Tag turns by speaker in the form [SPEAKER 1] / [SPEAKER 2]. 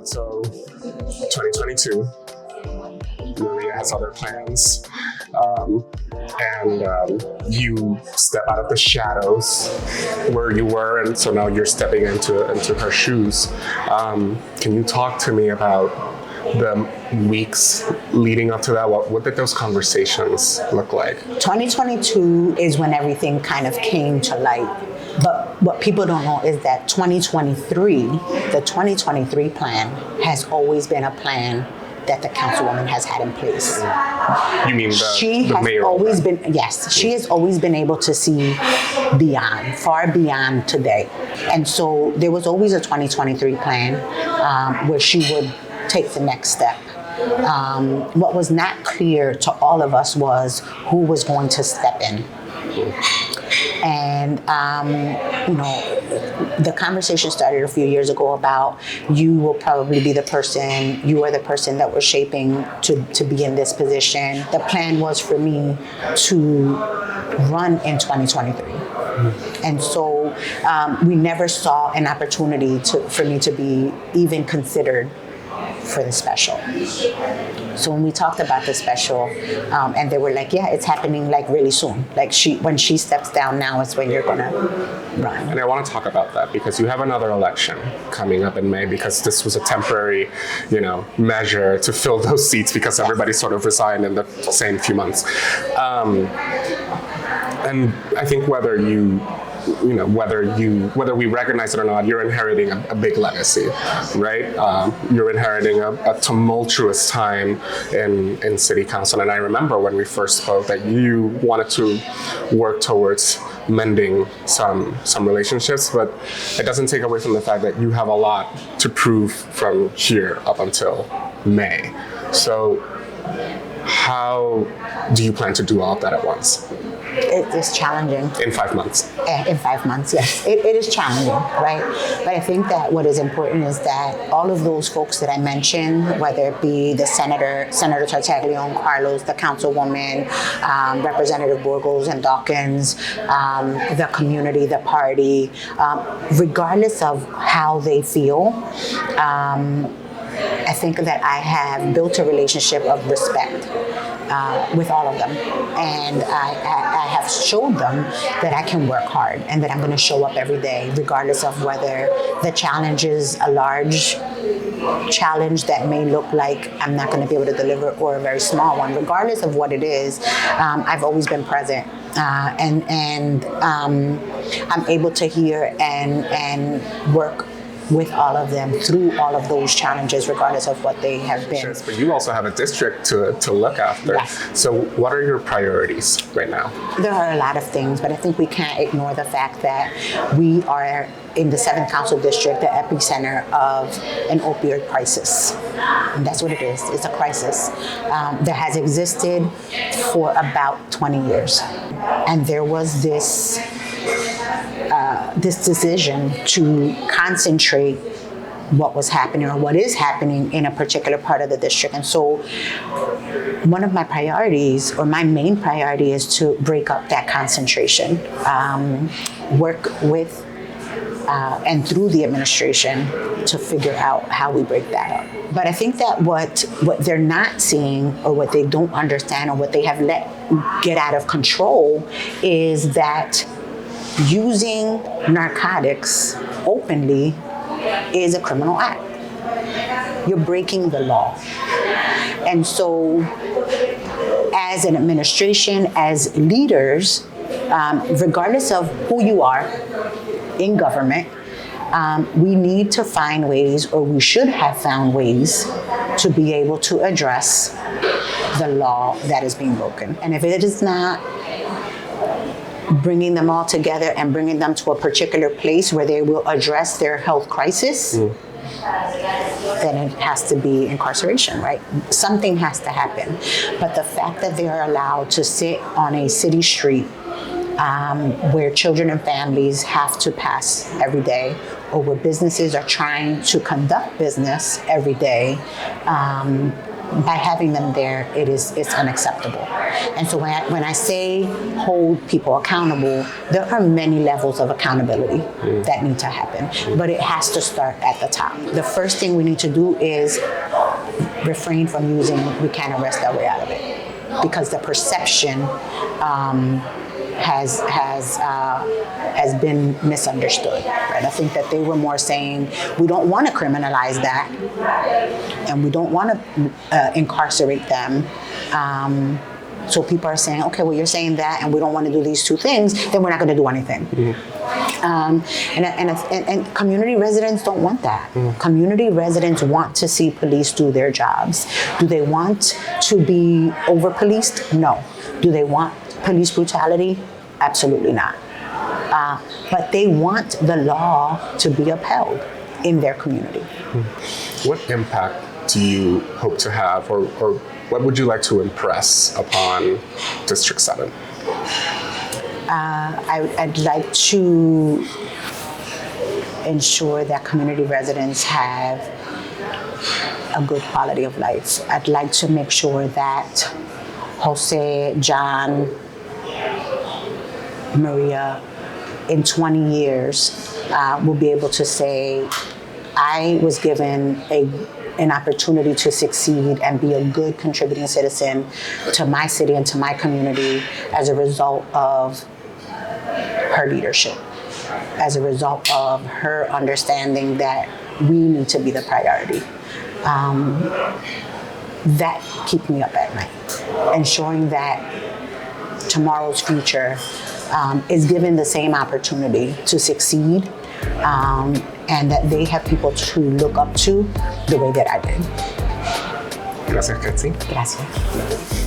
[SPEAKER 1] So 2022, Maria has other plans. And you step out of the shadows where you were, and so now you're stepping into her shoes. Can you talk to me about the weeks leading up to that? What did those conversations look like?
[SPEAKER 2] 2022 is when everything kind of came to light. But what people don't know is that the 2023 plan has always been a plan that the councilwoman has had in place.
[SPEAKER 1] You mean
[SPEAKER 2] she has always been, yes, she has always been able to see beyond, far beyond today. And so there was always a 2023 plan where she would take the next step. What was not clear to all of us was who was going to step in. And, the conversation started a few years ago about you will probably be the person, you are the person that we're shaping to be in this position. The plan was for me to run in 2023. And so we never saw an opportunity for me to be even considered for the special. So when we talked about the special, and they were like, yeah, it's happening like really soon. Like when she steps down now is when you're gonna run.
[SPEAKER 1] And I want to talk about that because you have another election coming up in May, because this was a temporary, measure to fill those seats because everybody sort of resigned in the same few months. And I think whether we recognize it or not, you're inheriting a big legacy, right? You're inheriting a tumultuous time in city council. And I remember when we first spoke that you wanted to work towards mending some relationships, but it doesn't take away from the fact that you have a lot to prove from here up until May. So how do you plan to do all of that at once?
[SPEAKER 2] It is challenging.
[SPEAKER 1] In 5 months?
[SPEAKER 2] In 5 months, yes. It is challenging, right? But I think that what is important is that all of those folks that I mentioned, whether it be the Senator Tartaglione, Carlos, the Councilwoman, Representative Burgos and Dawkins, the community, the party, regardless of how they feel, I think that I have built a relationship of respect with all of them. And I have showed them that I can work hard and that I'm going to show up every day, regardless of whether the challenge is a large challenge that may look like I'm not going to be able to deliver, or a very small one. Regardless of what it is, I've always been present. And I'm able to hear and work with all of them through all of those challenges, regardless of what they have been.
[SPEAKER 1] Sure, but you also have a district to look after.
[SPEAKER 2] Yes.
[SPEAKER 1] So what are your priorities right now?
[SPEAKER 2] There are a lot of things, but I think we can't ignore the fact that we are in the 7th Council District, the epicenter of an opioid crisis. And that's what it is. It's a crisis that has existed for about 20 years. And there was this decision to concentrate what was happening or what is happening in a particular part of the district. And so one of my priorities, or my main priority, is to break up that concentration, work with and through the administration to figure out how we break that up. But I think that what they're not seeing, or what they don't understand, or what they have let get out of control, is that using narcotics openly is a criminal act. You're breaking the law. And so as an administration, as leaders, regardless of who you are in government, we need to find ways, or we should have found ways, to be able to address the law that is being broken. And if it is not bringing them all together and bringing them to a particular place where they will address their health crisis, then it has to be incarceration, right? Something has to happen. But the fact that they are allowed to sit on a city street where children and families have to pass every day, or where businesses are trying to conduct business every day, by having them there, it's unacceptable. And so when I say hold people accountable, there are many levels of accountability that need to happen, but it has to start at the top. The first thing we need to do is refrain from using "we can't arrest our way out of it," because the perception has been misunderstood. Right? I think that they were more saying we don't want to criminalize that, and we don't want to incarcerate them. So people are saying, okay, well, you're saying that, and we don't want to do these two things, then we're not going to do anything. And community residents don't want that. Community residents want to see police do their jobs. Do they want to be over-policed? No. Do they want police brutality? Absolutely not. But they want the law to be upheld in their community.
[SPEAKER 1] What impact do you hope to have, or what would you like to impress upon District 7?
[SPEAKER 2] I'd like to ensure that community residents have a good quality of life. I'd like to make sure that Jose, John, Maria, in 20 years, will be able to say, I was given an opportunity to succeed and be a good contributing citizen to my city and to my community as a result of her leadership, as a result of her understanding that we need to be the priority. That keeps me up at night, ensuring that tomorrow's future is given the same opportunity to succeed, and that they have people to look up to the way that I did.
[SPEAKER 1] Gracias, Quetcy.
[SPEAKER 2] Gracias.